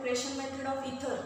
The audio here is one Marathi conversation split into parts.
प्रिपरेशन मेथड ऑफ इथर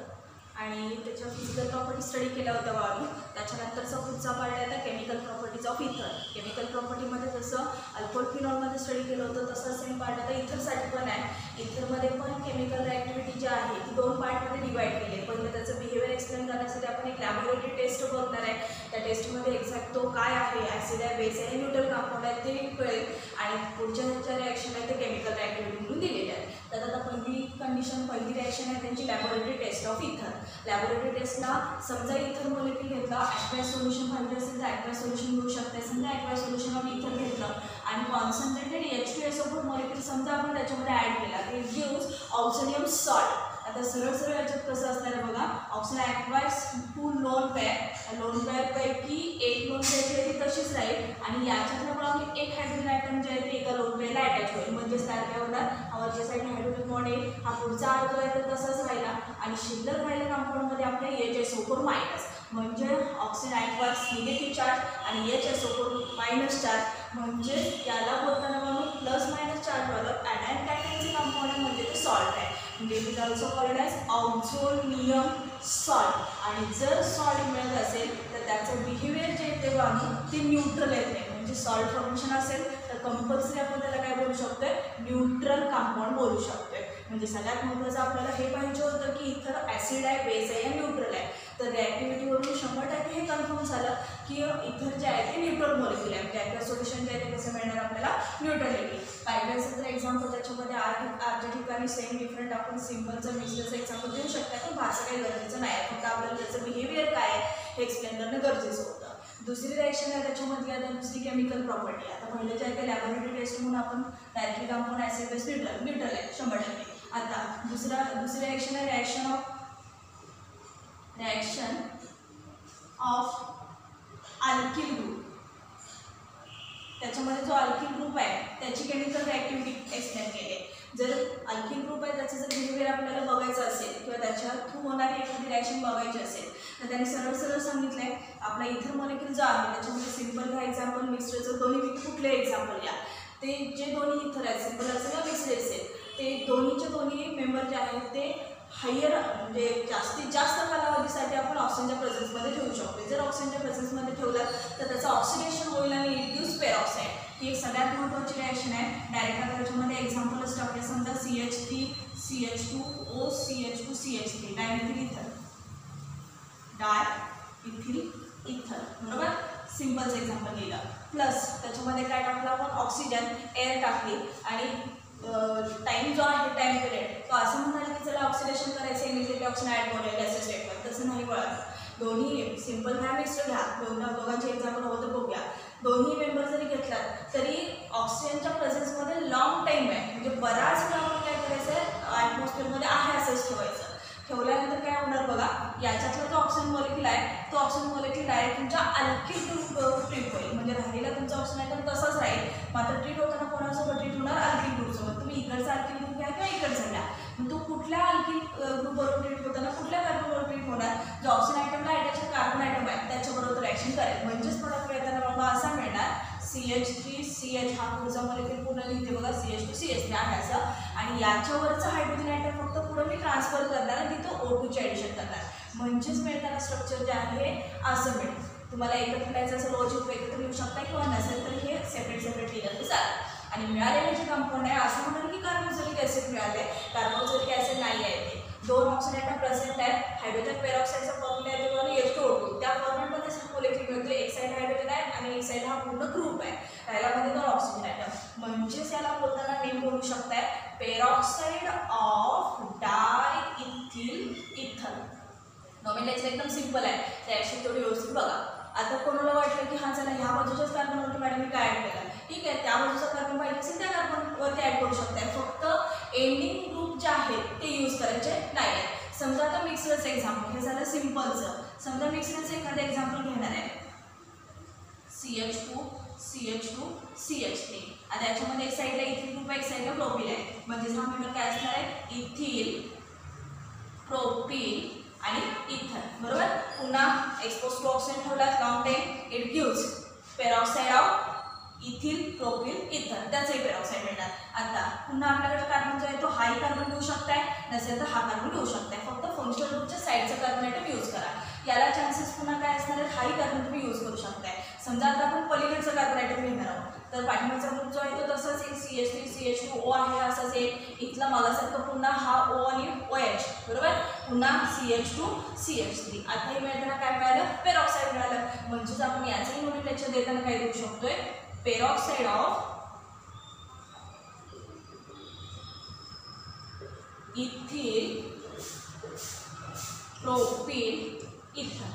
आणि त्याच्या फिजिकल प्रॉपर्टी स्टडी केल्या होत्या बाळांनो. त्याच्यानंतरचा पुढचा पार्ट आहे आता केमिकल प्रॉपर्टीज ऑफ इथर. केमिकल प्रॉपर्टीमध्ये जसं अल्कोहोल फिनॉलमध्ये स्टडी केलं होतं तसं सेम पार्ट आता इथरसाठी पण आहे. इथरमध्ये पण केमिकल रिॲक्टिव्हिटी जी आहे ती 2 पार्टमध्ये डिवाइड केली आहे. पहिलं त्याचं बिहेवियर एक्सप्लेन करण्यासाठी आपण एक लॅबोरेटरी टेस्ट बघणार आहे. त्या टेस्टमध्ये एक्झॅक्ट तो काय आहे, ॲसिड आहे, बेस आहे, न्यूट्रल कंपाऊंड आहे ते कळेल आणि पुढच्या ज्या रिॲक्शन आहे ते केमिकल रिॲक्टिव्हिटी म्हणून दिलेले आहेत. तर आता पहिली कंडिशन, पहिली रिॲक्शन आहे त्यांची लॅबोरेटरी टेस्ट ऑफ इथर. लॅबोरेटरी टेस्टला समजा इथर मॉलिक्यूल घेतला, ॲक्वायस सोल्युशन पाहिजे असेल तर ॲक्वायस सोल्युशन घेऊ शकते. समजा ॲक्वायस सोल्युशन ऑफ इथर घेतलं आणि कॉन्सन्ट्रेटेड H2SO4 मॉलिक्यूल समजा आपण त्याच्यामध्ये ॲड केला, ते गिव्स ऑक्सिडियम सॉल्ट. आता सरळ सरळ याच्यात कसं असणार आहे बघा, ऑक्सिजन ॲक्वायस 2 लोन पेअरपैकी एक लोन पेअर जी आहे ती तशीच राहील आणि याच्यातलं पण आपली एक हायड्रोजन ॲटम जे आहे ते एका लोन पेअरला अटॅच होईल. म्हणजेच काय काय होणार, वरच्या साईडला हायड्रोजन बॉन्ड आहे, हा पुढचा अर्थ आहे तर तसाच राहिला आणि शिल्लक राहिलेल्या कंपाऊंडमध्ये आपल्या HSO4 मायनस, म्हणजे ऑक्सिजन ॲक्वायस निगेटिव्ह चार्ज आणि HSO4 मायनस चार्ज, म्हणजे याला बोलताना म्हणून प्लस मायनस चार्जवालं ॲनायन कॅटायनचे कंपाऊंड आहे म्हणजे ते सॉल्ट आहे. म्हणजे it is also called as oxonium salt. आणि जर सॉल्ट मिळत असेल तर त्याचं बिहेवियर जे येते वाहून ते न्यूट्रल येते. म्हणजे सॉल्ट फॉर्मेशन असेल तर कंपल्सरी आपण त्याला काय बोलू शकतोय, न्यूट्रल कंपाऊंड बोलू शकतोय. म्हणजे सगळ्यात महत्त्वाचं आपल्याला हे पाहिजे होतं की इथं ॲसिड आहे, बेस आहे, न्यूट्रल आहे. तर रिॲक्टिव्हिटीवरून 100% हे कन्फर्म झालं की इथर जे आहे ते न्यूट्रल मॉलिक्यूल आहे. म्हणजे ॲक्वायस सोल्युशन जे आहे ते कसं मिळणार आपल्याला, न्यूट्रलिटी. पाहिजे जर एक्झाम्पल त्याच्यामध्ये आरच्या ठिकाणी सेम डिफरंट आपण सिम्पलचं मिक्सरचं एक्झाम्पल देऊ शकता, पण फारसं काही गरजेचं नाही आहे. फक्त आपल्याला त्याचं बिहेवियर काय आहे हे एक्सप्लेन करणं गरजेचं होतं. दुसरी रिॲक्शन आहे त्याच्यामधली आता दुसरी केमिकल प्रॉपर्टी. आता पहिलं जे आहे ते लॅबोरेटरी टेस्ट म्हणून आपण directly compound acid base neutral आहे 100%. आता दुसरी रिॲक्शन आहे रिॲक्शन ऑफ अल्किल ग्रुप. त्याच्यामध्ये जो अल्किल ग्रुप आहे त्याची केमिकल रिॲक्टिव्हिटी एक्सप्लेन केली आहे. जर अल्किल ग्रुप आहे त्याचं जर बिहेवियर आपल्याला बघायचं असेल किंवा त्याच्या थ्रू होणारी एखादी रिॲक्शन बघायची असेल तर त्यांनी सरळ सरळ सांगितलं आहे आपला इथर मॉलिक्यूल जो आहे त्याच्यामध्ये सिम्पल घ्या एक्झाम्पल, मिक्सरचं दोन्ही कुठले एक्झाम्पल घ्या. ते जे दोन्ही इथर आहेत, सिम्पल असेल किंवा मिक्सर असेल, ते दोन्ही मेंबर जे आहेत ते हायर म्हणजे जास्तीत जास्त कालावधीसाठी आपण ऑक्सिजनच्या प्रेझेन्समध्ये ठेवू शकतो. जर ऑक्सिजनच्या प्रेझेन्समध्ये ठेवलं तर त्याचं ऑक्सिडेशन होईल आणि इट पेरॉक्साईड. ही एक सगळ्यात महत्त्वाची रिॲक्शन आहे. डायरेक्ट आता त्याच्यामध्ये एक्झाम्पलच टाकूया. समजा CH3 CH2O CH2 CH3 dimethyl इथर बरोबर, सिम्पलचं एक्झाम्पल लिहिलं. प्लस त्याच्यामध्ये काय टाकलं आपण, ऑक्सिजन, एअर टाकली आणि टाईम जो आहे टाईम पिरियड तो असं म्हणाल की चला ऑक्सिडेशन करायचं इमिजिएटली ऑक्सिजन ॲड करूया गॅसेस स्टेटवर, तसं नाही वळत. दोन्ही सिम्पल घ्या, मिक्सर घ्या, दोघांचे एक्झाम्पल होतं बघूया. दोन्ही मेंबर जरी घेतलात तरी ऑक्सिजनच्या प्रेझेन्समध्ये लॉंग टाईम आहे, म्हणजे बराच वेळ आपण काय करायचं आहे ॲटमॉस्फिअरमध्ये आहे असंच ठेवायचं. ठेवल्यानंतर काय होणार बघा, याच्यातला जो ऑक्सिजन मॉलिक्यूल आहे तो ऑक्सिजन मॉलिक्यूल डायरेक्ट तुमच्या अल्किल ग्रुप ट्रीट होईल. म्हणजे राहिलेला तुमचा ऑक्सिजन आयटम तसाच राहील, मात्र ट्रीट होताना कोणासोबत ट्रीट होणार, अल्किल ग्रुपसोबत. तुम्ही इकडचा अल्किल ग्रुप घ्या किंवा इकडचा घ्या, मग तो कुठल्या अल्किल ग्रुपबरोबर ट्रीट होताना कुठल्या कार्बनबरोबर ट्रीट होणार, जो ऑक्सिजन आयटमला अटॅच कार्बन आयटम आहे त्याच्याबरोबर रिॲक्शन करेल. म्हणजेच प्रोडक्ट येताना बाबा असा मिळणार CH3CH, हा पुढचा मॉलिक्यूल पूर्ण लिहिते बघा, CH2 CH3 आहे असं. आणि याच्यावरचं हायड्रोजन आयटम फक्त पुढं मी ट्रान्सफर करणार आणि तिथं O2ची ॲडिशन करणार. म्हणजेच मिळताना स्ट्रक्चर जे आहे असं मिळेल. तुम्हाला एकत्र लिहायचं असेल लॉजिक एकत्र लिहू शकता किंवा नसेल तर हे सेपरेट लिहिलं तर चालेल. आणि मिळालेले जे कंपाऊंड आहे असं म्हणाल की कार्बोक्सिलिक ॲसिड मिळाले, कार्बोक्सिलिक ॲसिड नाही आहे ते. 2 ऑक्सिजन ॲटम प्रेझेंट आहेत, हायड्रोजन पेरॉक्साईडचा फॉर्म्युला आहे तो H2O2. त्या फॉर्मॅटमध्ये मॉलिक्यूल मिळतो, एक साईड हायड्रोजन आहे आणि एक साईड हा पूर्ण ग्रुप आहे, त्यामध्ये 2 ऑक्सिजन ॲटम. म्हणजेच याला बोलताना नेम बोलू शकताय पेरॉक्साईड ऑफ डायइथिल इथर. नॉमिनेशन एकदम सिम्पल आहे, रिॲक्शन थोडी व्यवस्थित बघा. आता कोणाला वाटलं की हा चला ह्या बाजूच्याच कार्बनवरती मॅडम मी काय ॲड केलं, ठीक आहे, त्या बाजूचा कार्बन पाहिजे असेल त्या कार्बनवरती ॲड करू शकताय. फक्त एंडिंग ग्रुप जे आहेत ते यूज करायचे नाही आहेत. समजा आता मिक्सरचं एक्झाम्पल, हे झालं सिम्पलचं. समजा मिक्सरचं एखादं एक्झाम्पल घेणार आहे, CH2 CH2 CH3. आता याच्यामध्ये एक साईडला इथिल ग्रुप आहे, एक साईडला प्रोपिल आहे. म्हणजे हा मेंबर काय असणार आहे, इथिल, प्रोपिल आणि इथर बरोबर. पुन्हा एक्सपोज टू ऑक्सिजन ठेवला long time, it gives peroxide of ethyl, propyl, ether, त्याचंही पेरॉक्साईड मिळणार. आता पुन्हा आपल्याकडे कार्बन जो आहे तो हाय कार्बन घेऊ शकताय, नसेल तर हा कार्बन घेऊ शकताय. फक्त फंक्शनल ग्रुपच्या साईडचं कार्बन आयटम यूज करा. याला चान्सेस पुन्हा काय असणार आहेत, हाही कार्बन तुम्ही यूज करू शकताय. समजा आता आपण पलीकडचं कार्बन आयटम घेणार आहोत, तर पाठीमागचा ग्रुप जो आहे तो तसाच एक CH3 CH2O आहे असाच एक. इथला मागासारखं पुन्हा हा O आणि OH बरोबर, पुन्हा CH2 CH3. आता हे मिळताना काय मिळालं, पेरॉक्साईड मिळालं. म्हणजेच आपण याचंही नोमेनक्लेचर देताना काय देऊ शकतोय, पेरॉक्साईड ऑफ इथिल प्रोपील इथर.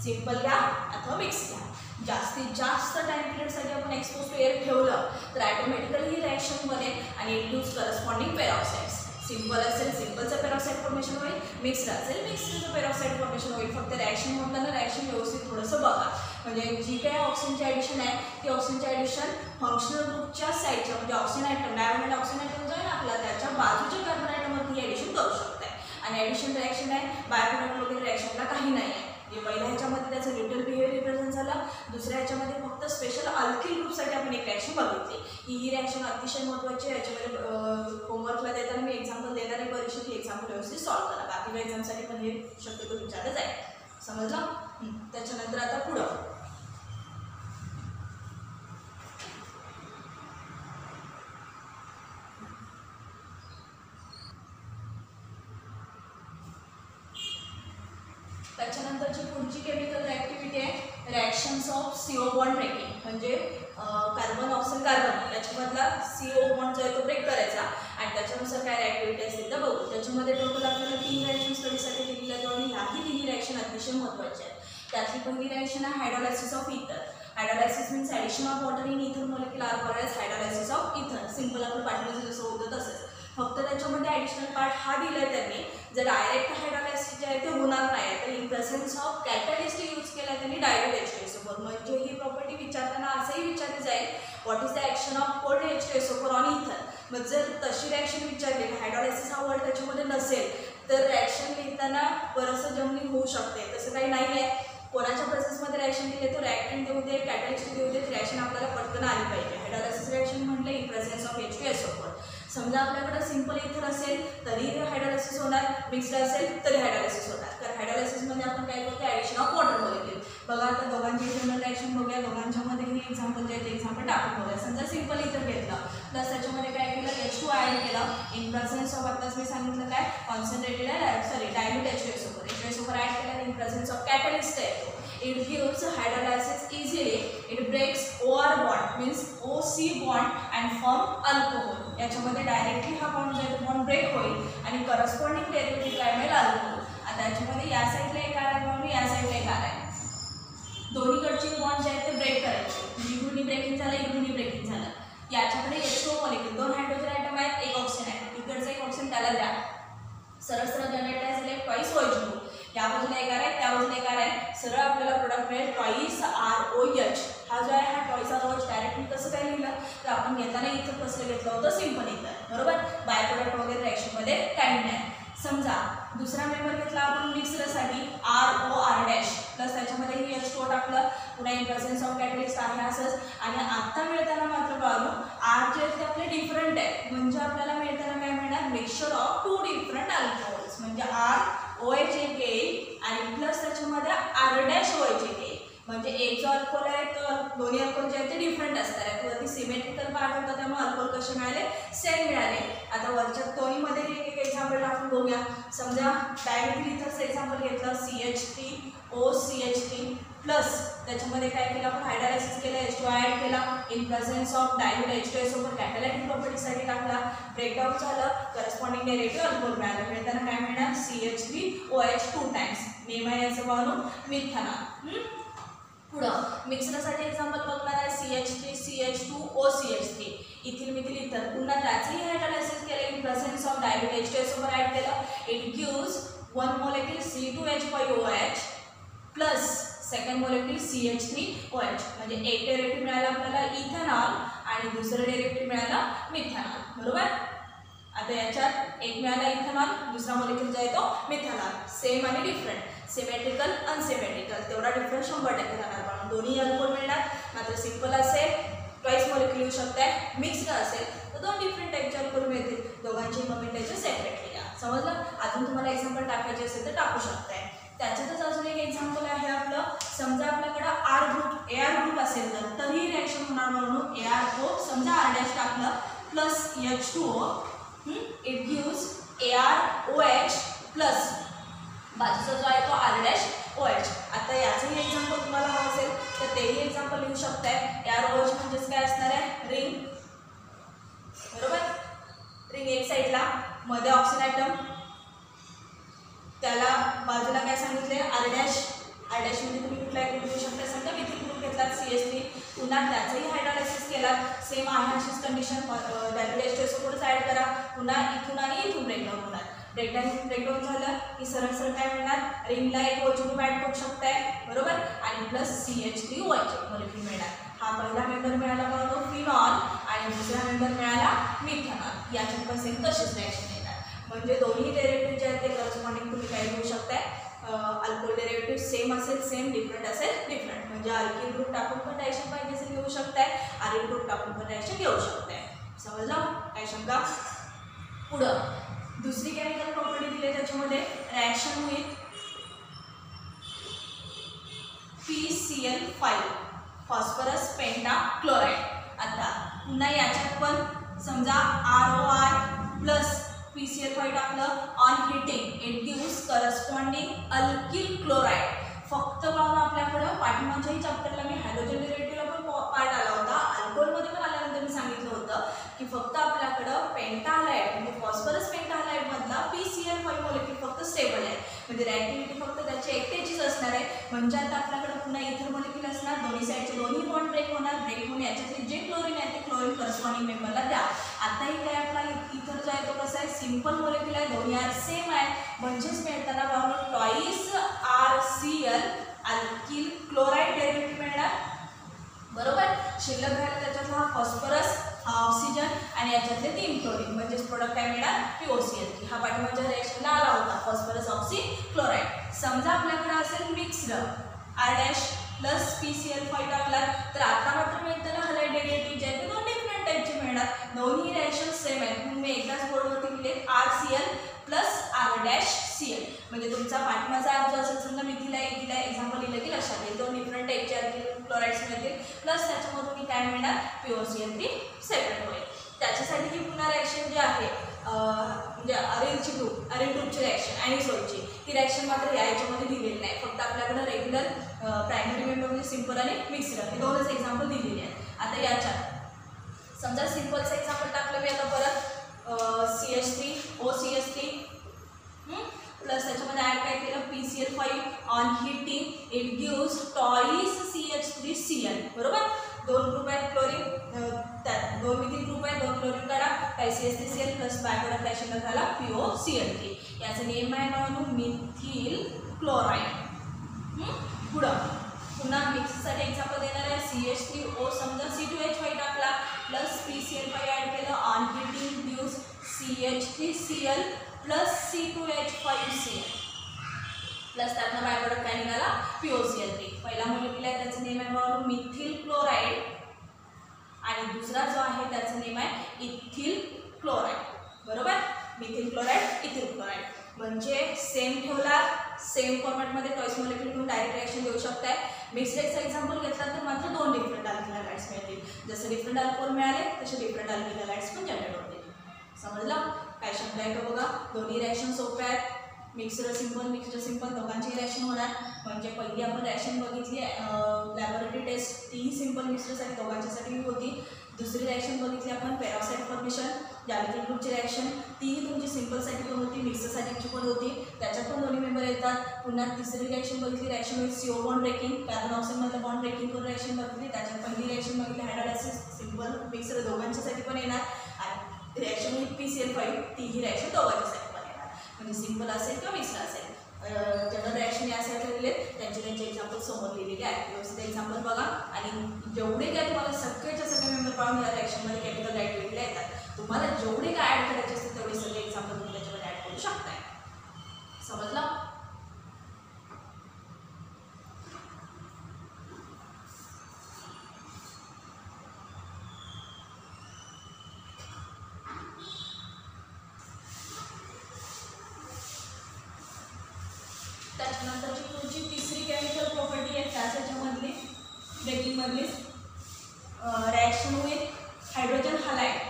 सिंपल घ्या अथवा मिक्स घ्या. जास्तीत जास्त टाइम पिरियडसाठी आपण एक्सपोज टू एअर ठेवलं तर ऑटोमॅटिकली ही रिएक्शन बनेल आणि इंड्यूस करस्पॉन्डिंग पेरॉक्साइड्स. सिंपल असेल सिंपलचं पेरॉक्साइड फॉर्मेशन होईल, मिक्स्ड असेल मिक्सचं पेरॉक्साइड फॉर्मेशन होईल. फक्त रिएक्शन होताना रिएक्शन व्यवस्थित थोडंसं बघा. म्हणजे जी काही ऑक्सिजनची ॲडिशन आहे ती ऑक्सिजनची ॲडिशन फंक्शनल ग्रुपच्या साईडच्या म्हणजे oxygen item diamond oxygen item जो आहे ना आपला त्याच्या बाजूच्या कार्बन आयटमवरती ॲडिशन करू शकताय. आणि ॲडिशन रिएक्शन आहे, बायोप्रोडक्ट वगैरे रिएक्शनला काही नाही आहे. पहिल्या ह्याच्यामध्ये त्याचं न्यूट्रल बिहेवियर रिप्रेझेंट झालं, दुसऱ्या ह्याच्यामध्ये फक्त स्पेशल अल्किल ग्रुपसाठी आपण एक रिएक्शन बघितली. ही रिएक्शन अतिशय महत्त्वाची आहे. याच्यामध्ये होमवर्कला देताना मी एक्झाम्पल देणार आहे, परीक्षेत एक्झाम्पल व्यवस्थित सॉल्व्ह करा. बाकी एक्झामसाठी पण हे शक्यतो विचारच आहे. समजलं. त्याच्यानंतर आता पुढं त्याच्यानंतरची पुढची केमिकल रिॲक्टिव्हिटी आहे reactions of CO bond breaking. म्हणजे कार्बन ऑक्सिजन कार्बन याच्यामधला CO बॉन्ड जो आहे तो ब्रेक करायचा आणि त्याच्यानुसार काय रिॲक्टिव्हिटी असतील तर बघू. त्याच्यामध्ये टोटल आपल्याला 3 रिॲक्शन स्टडीसाठी दिलेली आहेत आणि ह्याही 3 रिॲक्शन अतिशय महत्त्वाचे आहेत. त्यातली पहिली रिॲक्शन आहे hydrolysis of ether. Hydrolysis means addition of water in ether molecule are called as hydrolysis of ether. Simple आपलं पाठीमागे जसं होतं तसंच, फक्त त्याच्यामध्ये ॲडिशनल पार्ट हा दिला आहे त्यांनी. जर डायरेक्ट हायड्रोलायसिस जे आहे ते होणार नाही तर in presence of catalyst use केला त्यांनी डायल्यूट H2SO4. म्हणजे ही प्रॉपर्टी विचारताना असंही विचारली जाईल what is the action of cold H2SO4 on इथर. मग जर तशी रिॲक्शन विचारली हायड्रोलायसिस हा वर्ड त्याच्यामध्ये नसेल तर रिॲक्शन लिहिताना बरंचसं जमलिंग होऊ शकते. तसं काही नाही आहे. कोणाच्या प्रोसेसमध्ये रिॲक्शन दिले तो रिॲक्टंट देऊ दे कॅटलिस्ट देऊ दे, रिॲक्शन आपल्याला पटकन आली पाहिजे. हायड्रोलायसिस रिॲक्शन म्हटलं इन प्रेझेन्स ऑफ H2SO4. समजा आपल्याकडे सिंपल इथर असेल तरी हायड्रोलायसिस होणार, मिक्स्ड असेल तरी हायड्रोलायसिस होणार. कारण हायड्रोलायसिसमध्ये आपण काय करतो ॲडिशन ऑफ वॉटर मॉलिक्यूल. बघा आता दोघांची जनरल रिॲक्शन बघूया. दोघांच्यामध्ये हे एक्झाम्पल जे आहे ते एक्झाम्पल टाकून बघूया. समजा सिंपल इथर घेतलं प्लस त्याच्यामध्ये काय केलं H2 ॲड केलं इन प्रेझेन्स ऑफ आताच मी सांगितलं काय कॉन्सन्ट्रेटेड डायल्यूट H2SO4 ॲड केलं इन प्रेझेन्स ऑफ कॅटलिस्ट आहे. It gives hydrolysis easily. It breaks OR bond means OC bond and form alcohol. याच्यामध्ये डायरेक्टली हा बॉन्ड जो आहे तो बॉन्ड ब्रेक होईल आणि करस्पॉन्डिंग डेरिव्हेटिव्ह काय मिळेल अल्कोहोल. आता याच्यामध्ये या साईडला एक आर आहे म्हणून या साईडला एक आर आहे. दोन्हीकडचे बॉन्ड जे आहेत ते ब्रेक करायचे. इकडूनही ब्रेकिंग झालं इकडूनही ब्रेकिंग झालं. याच्यामध्ये H2O मॉलिक्यूल 2 हायड्रोजन आयटम आहेत, एक ऑक्सिजन आहे. इकडचं एक ऑक्सिजन त्याला द्या. सरळ सरळ जनरेट झाले ट्वाईस OH2. या बाजूला एक आर आहे त्या बाजूला एक आर आहे. सरळ आपल्याला प्रोडक्ट मिळेल ट्वाईस ROH. हा जो आहे हा ट्वाईस ROH डायरेक्टली कसं काय लिहिलं तर आपण घेताना इथं कसं घेतलं होतं सिंपल इथर बरोबर. बाय प्रोडक्ट वगैरे रिॲक्शनमध्ये काही नाही. समजा दुसरा मेंबर घेतला आपण मिक्सरसाठी ROR' प्लस त्याच्यामध्ये ही H2O टाकलं पुन्हा इन प्रेझेन्स ऑफ कॅटलिस्ट आहे असंच. आणि आता मिळताना मात्र बघू आर जे आहेत ते आपले डिफरंट आहे. म्हणजे आपल्याला मिळताना काय मिळणार मिक्सचर ऑफ 2 डिफरंट अल्कोहोल्स. म्हणजे ROH एक येईल आणि प्लस त्याच्यामध्ये R'OH एक येईल. म्हणजे एक जो अल्कोहोल आहे तो दोन्ही अल्कोहोल जे आहेत ते डिफरंट असणार आहेत. वरती सिमेट्रिकल पार्ट होता त्यामुळे अल्कोहोल कसे मिळाले सेम मिळाले. आता वरच्या दोन्हीमध्ये एक एक्झाम्पल टाकून बघूया. समजा डायमेथिल इथरचं एक्झाम्पल घेतलं CH3OCH3 प्लस त्याच्यामध्ये काय केलं आपण हायड्रोलायसिस केलं H2 ॲड केला in presence of dilute H2SO4 कॅटॅलिटिक प्रॉपर्टीसाठी टाकला ब्रेकडाऊन झालं करस्पॉन्डिंग डेरिव्हेटिव्ह अल्कोहोल मिळालं. मिळताना काय मिळणार CH3OH 2 टाइम्स याचं बनवून मिथेनॉल. पुढं मिक्सरसाठी एक्झाम्पल बघणार आहे CH3CH2OCH3 इथिल मिथिल इथर. पुन्हा त्याचंही हायड्रोलायसिस केलं in presence of dilute H2SO4 add केलं. It gives 1 molecule C2H5OH plus second molecule CH3OH. म्हणजे एक डेरिव्हेटिव्ह मिळाला आपल्याला इथेनॉल आणि दुसरं डेरिव्हेटिव्ह मिळाला मिथेनॉल बरोबर. आता याच्यात एक मिळाला इथेनॉल दुसरा मोलेक्युल जो आहे तो मिथेनॉल. सेम आणि डिफरंट सिमेट्रिकल अनसिमेट्रिकल तेवढा डिफरन्स 100% राहणार. पण दोन्ही अल्कोहोल मिळणार. मात्र सिंपल असेल ट्वाईस मोलेक्युल येऊ शकते, मिक्स्ड असेल तर 2 डिफरंट टाईपचे अल्कोहोल मिळतील. दोघांची नोमेनक्लेचर सेपरेटली घ्या. समजलं. अजून तुम्हाला एक्झाम्पल टाकायचे असेल तर टाकू शकताय. त्याच्यातच अजून एक एक्झाम्पल आहे आपलं. समजा आपल्याकडं आर ग्रुप एआर ग्रुप असेल तर तरी रिॲक्शन होणार म्हणून ArO समजा R डॅश टाकलं plus H2O it gives ArOH plus बाजूचा जो आहे तो R डॅश OH. आता याचंही एक्झाम्पल तुम्हाला हवं असेल तर तेही एक्झाम्पल लिहू शकताय. ArOH म्हणजेच काय असणार आहे, रिंग. बरोबर, रिंग एक साईडला, मध्ये ऑक्सिजन ॲटम, त्याला बाजूला काय सांगितले R डॅश. R डॅश मध्ये तुम्ही कुठला ग्रुप घेऊ शकता. समजा मिथिल ग्रुप घेतलात CH3, पुन्हा त्याचंही हायड्रोलायसिस केलात, सेम आहे अशीच कंडिशन, H2SO4 ॲड करा, पुन्हा इथून आणि इथून ब्रेकडाऊन होणार. ब्रेकडाऊन झालं की सरळ सरळ काय मिळणार, रिंगला एक OH ग्रुप ॲड करू शकताय. बरोबर, आणि प्लस CH3OH मॉलिक्यूल मिळणार. हा पहिला मेंबर मिळाला बघा फिनॉल आणि दुसरा मेंबर मिळाला मिथेनॉल. याच्यात पण सेम तशीच रिॲक्शन येणार. म्हणजे दोन्ही डेरिव्हेटिव्ह जे आहेत ते करस्पॉन्डिंग तुम्ही काय घेऊ शकताय, अल्कोहोल डेरिव्हेटिव्ह सेम असेल सेम, डिफरंट असेल डिफरंट. म्हणजे अल्किल ग्रुप टाकून पण रिॲक्शन पाहिजे असेल घेऊ शकताय, आरिल ग्रुप टाकून पण रिॲक्शन घेऊ शकताय. समजलं, काय शंका. पुढं दुसरी केमिकल प्रॉपर्टी दिली आहे त्याच्यामध्ये, reaction with PCl5 phosphorus pentachloride. आता पुन्हा याच्यात पण समजा ROR प्लस PCl5 टाकलं, on heating it gives corresponding alkyl chloride. फक्त पाहून आपल्याकडं पाठीमागच्याही चॅप्टरला मी हायड्रोजन डेरिव्हेटिव्हला पण पार्ट आला होता, अल्कोहोलमध्ये पण आल्यानंतर मी सांगितलं होतं की फक्त आपल्याकडं पेंटाहालाइड म्हणजे फॉस्फरस पेंटाहालाइड मधला PCl5 मॉलिक्यूल फक्त स्टेबल आहे. म्हणजे रिॲक्टिव्हिटी फक्त त्याची एकट्याचीच असणार आहे. म्हणजे आता आपल्याकडे पुन्हा इथर मॉलिक्यूल असणार, दोन्ही साईडचे दोन्ही बॉन्ड ब्रेक होणार. ब्रेक होऊन याच्यातले जे क्लोरीन आहे ते क्लोरीन करस्पॉन्डिंग मेंबरला द्या. आताही काय आपला इथर जो आहे तो कसा आहे, सिंपल मॉलिक्यूल आहे, दोन्ही आर सेम आहे. म्हणजेच मिळताना बाबा twice RCl alkyl chloride derivative मिळणार. बरोबर, शिल्लक राहिला त्याच्यातला हा फॉस्फरस, हा ऑक्सिजन आणि याच्यातले 3 क्लोरीन म्हणजेच प्रोडक्ट काय मिळणार, POCl3. हा पाठीमागच्या रिॲक्शनला आला होता फॉस्फरस ऑक्सी क्लोराइड. समजा आपल्याकडे असेल mixed R dash plus PCl5 टाकला तर आता मात्र मिळताना हलाइड डेरिव्हेटिव्ह जे आहे ते 2 डिफरंट टाईपचे मिळणार. दोन्ही रिॲक्शन सेम आहेत. मी एकदाच बोर्डवरती लिहिले RCl plus R dash Cl. म्हणजे तुमचा पाठीमागचा R जो असेल समजा मिथिला इथिला एक्झाम्पल लिहिलं की लक्षात येईल. 2 डिफरंट टाईपचे अल्किल क्लोराइड्स मिळतील प्लस त्याच्यामधून काय मिळणार, POCl3 सेपरेट होईल. त्याच्यासाठी ही पुन्हा रिॲक्शन जी आहे म्हणजे अरिल ग्रुपची रिॲक्शन ॲनिसोलची, ती रिॲक्शन मात्र याच्यामध्ये दिलेली नाही. फक्त आपल्याकडे रेग्युलर प्रायमरी मेंबर म्हणजे सिंपल आणि मिक्सड हे दोनच एक्झाम्पल दिलेले आहेत. आता याच्यात समजा सिंपलचं एक्झाम्पल टाकलं मी आता परत, CH3OCH3 प्लस त्याच्यामध्ये ॲड काय केलं, PCl5 on heating it gives twice CH3Cl. बरोबर, 2 ग्रुप आहेत क्लोरीन, त्यात 2 मिथिल ग्रुप आहेत, 2 क्लोरीन काढा, काय CH3Cl प्लस बायप्रोडक्ट काय शिल्लक झाला POCl3. याचं नेम आहे म्हणून मिथिल क्लोराइड. पुढं पुन्हा मिक्ससाठी एक्झाम्पल देणार आहे, CH3O समजा C2H5 टाकला प्लस PCl5 ॲड केलं, on heating gives CH3Cl plus C2H5Cl plus त्यातनं बायप्रोडक्ट काय निघाला POCl3. पहिला मॉलिक्यूल आहे त्याचं नेम आहे म्हणून मिथिल क्लोराइड आणि दुसरा जो आहे त्याचं नेम आहे इथिल क्लोराइड. बरोबर, मिथिल क्लोराइड इथिल क्लोराइड. म्हणजे सेम ठेवला, सेम फॉर्मॅटमध्ये टॉईस मॉलिक्यूल घेऊन डायरेक्ट रिॲक्शन देऊ शकताय. मिक्सडचा एक्झाम्पल घेतला तर मात्र 2 डिफरंट अल्किल हलाइड्स मिळतील. जसे डिफरंट अल्कोहोल मिळाले तसे डिफरंट अल्किल हलाइड्स पण जनरेट होतील. समजलं, काय शब्द आहे का बघा. दोन्ही रिॲक्शन सोप्या आहेत. मिक्सर सिंपल दोघांची रिॲक्शन होणार. म्हणजे पहिली आपण रिॲक्शन बघितली लॅबोरेटरी टेस्ट, तीही सिंपल मिक्सरसाठी दोघांच्यासाठी होती. दुसरी रिॲक्शन बघितली आपण पेरॉक्साइड फॉर्मेशन अल्किल ग्रुपची रिॲक्शन, तीही तुमची सिंपलसाठी पण होती, मिक्सरसाठीची पण होती, त्याच्यात पण दोन्ही मेंबर येतात. पुन्हा तिसरी रिॲक्शन बघितली reaction with CO bond breaking, carbon ऑक्साईडमधलं बॉन्ड ब्रेकिंग करून रिॲक्शन बघितली. त्याच्यात पहिली रिॲक्शन बघितली हायड्रोलायसिस, सिंपल मिक्सर दोघांच्यासाठी पण येणार. आणि रिॲक्शन विथ PCl5 तीही रिॲक्शन दोघांच्यासाठी पण येणार. म्हणजे सिंपल असेल किंवा मिक्सर असेल. जनरल रिॲक्शन यासाठी दिले त्यांचे एक्झाम्पल समोर लिहिलेले आहेत. व्यवस्थित एक्झाम्पल बघा आणि जेवढे काय तुम्हाला सगळ्याच्या सगळे मेंबर पाहून या रिॲक्शनमध्ये केमिकल ॲक्टिव्हिटीला येतात. तुम्हाला जेवढे काय ॲड करायचे असतील तेवढे सगळे एक्झाम्पल तुम्ही त्याच्यामध्ये ॲड करू शकताय. समजलं. त्यानंतरची पुढची तिसरी केमिकल प्रॉपर्टी आहे त्याच ह्याच्यामधली ब्रेकिंगमधली reaction with hydrogen halide.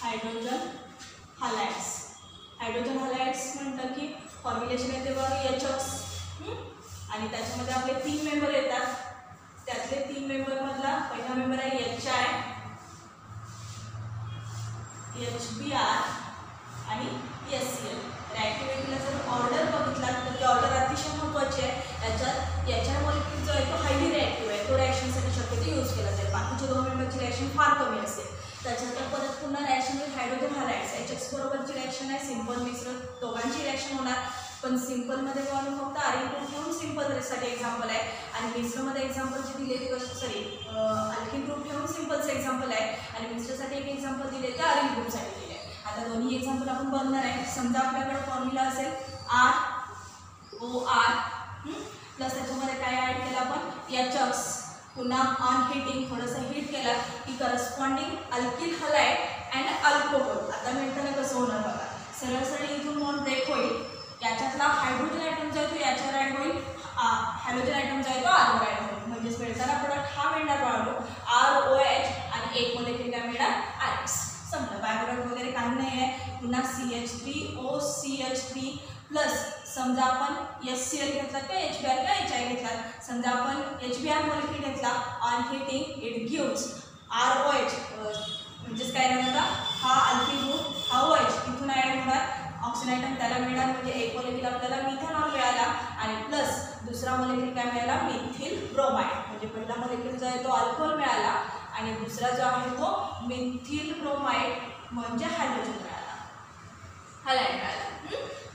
Hydrogen halides. Hydrogen halides म्हटलं की फॉर्म्युलेशन येते बघा HX आणि त्याच्यामध्ये आपले 3 मेंबर येतात. त्यातले 3 मेंबरमधला पहिला मेंबर आहे HI, HBr आणि HCl. रिॲक्टिव्हिटीला जर ऑर्डर बघितला तर ती ऑर्डर अतिशय महत्त्वाची आहे. याच्यात HI मॉलिक्यूल जो आहे तो हायली रिॲक्टिव्ह आहे, तो रिॲक्शनसाठी शक्यतो यूज केला जाईल. बाकीच्या 2 मेंबरची रिॲक्शन फार कमी असेल. त्याच्यानंतर परत पुन्हा रिॲक्शन विथ हायड्रोजन हॅलाइड्स. HX बरोबरची रिॲक्शन आहे सिंपल मिश्र, दोघांची रिॲक्शन होणार. पण सिंपलमध्ये बघा फक्त आर्गिन ग्रुप ठेवून सिंपलसाठी एक्झाम्पल आहे आणि मिश्रमध्ये एक्झाम्पल जे दिले ते सॉरी आल्किन ग्रुप ठेवून सिंपलचं एक्झाम्पल आहे आणि मिश्रसाठी एक एक्झाम्पल दिले ते आर्गिन ग्रुपसाठी दिले आहे. आता दोन्ही एक्झाम्पल आपण बघणार आहे. समजा आपल्याकडे फॉर्म्युला असेल ROR प्लस त्याच्यामध्ये काय ॲड केलं आपण HX, पुन्हा ऑन हिटिंग थोडंसं हीट केलं की corresponding alkyl halide and alcohol. आता मिळताना कसं होणार बघा, सरळ सरळ इथून बॉन्ड ब्रेक होईल. याच्यातला हायड्रोजन आयटम जो आहे तो याच्यावर ॲड होईल, हॅलोजन आयटम जो आहे तो आरवर ॲड होईल. म्हणजेच मिळताना प्रोडक्ट हा मिळणार बाळू ROH आणि एक मोलेक्युल काय मिळणार RX. समजा बायप्रोडक्ट वगैरे काही नाही आहे. पुन्हा CH3OCH3 प्लस समजा आपण HCl घेतला किंवा HBr किंवा HI घेतला. समजा आपण HBr मॉलिक्युल घेतला on heating it gives ROH म्हणजेच काय राहणार हा अल्किल ग्रुप हा OH इथून ॲड होणार ऑक्सिजन आयटम त्याला मिळणार. म्हणजे एक मॉलिक्युल आपल्याला मिथेनॉल मिळाला आणि प्लस दुसरा मॉलिक्युल काय मिळाला मिथिल ब्रोमाइड. म्हणजे पहिला मॉलिक्युल जो आहे तो अल्कोहोल मिळाला आणि दुसरा जो आहे तो मिथिल ब्रोमाइड म्हणजे हायड्रोजन मिळाला, हॅलाइड मिळाला.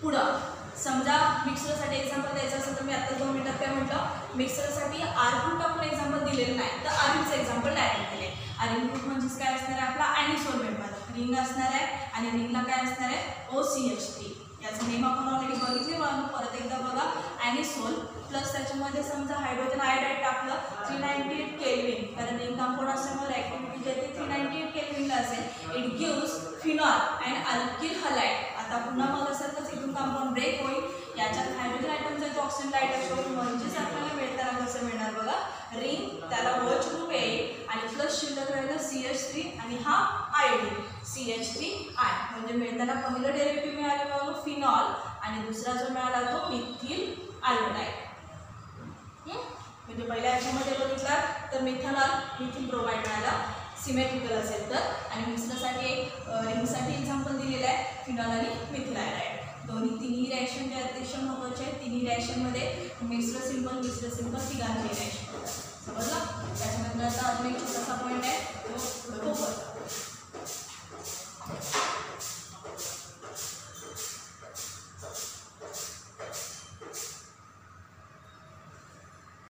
पुढं समजा मिक्सरसाठी एक्झाम्पल द्यायचं असेल तर मी आता 2 मिनिटात काय म्हटलं, मिक्सरसाठी आर्गिन टाकून एक्झाम्पल दिलेलं नाही तर आर्गिनचं एक्झाम्पल डायरेक्ट दिले. आर्गिन ग्रुप म्हणजेच काय असणार आहे आपला ॲनिसोल मेंबर, रिंग असणार आहे आणि रिंगला काय असणार आहे OCH3. याचं नेम आपण ऑलरेडी बघितले म्हणून परत एकदा बघा ॲनिसोल प्लस त्याच्यामध्ये समजा हायड्रोजन आयोडाईड टाकलं 398 केल्विन, कारण रिंग कंपाऊंड असल्यामुळे ॲक्टिव्हिटी जे ते 398 केल्विनला असेल. It gives phenol and alkyl halide. आता पुन्हा मग असारखंच इथून कंपाऊंड ब्रेक होईल. याच्यात हायड्रोजन आयटमचा जो ऑक्सिजन लाईट असतो म्हणजेच आपल्याला मिळताना कसं मिळणार बघा, रिंग त्याला OH ग्रुप येईल आणि प्लस शिल्लक राहिलं CH3 आणि हा आयोडीन CH3I. म्हणजे मिळताना पहिलं डेरिव्हेटिव्ह मिळालं बघा फिनॉल आणि दुसरा जो मिळाला तो मिथिल आयोडाईड. म्हणजे पहिल्या याच्यामध्ये बघितला तर मिथेनॉल मिथिल ब्रोमाइड मिळाला सिमेट्रिकल असेल तर, आणि मिक्सरसाठी एक रिंगसाठी एक्झाम्पल दिलेलं आहे फिनॉल आणि मिथिल आयोडाईड. तिन्ही रिॲक्शन जे अतिशय महत्त्वाचे आहेत. तिन्ही रिॲक्शनमध्ये मिश्र सिंपल तिघांची रिॲक्शन समजलं. त्याच्यानंतर आता अजून एक छोटासा पॉईंट आहे तो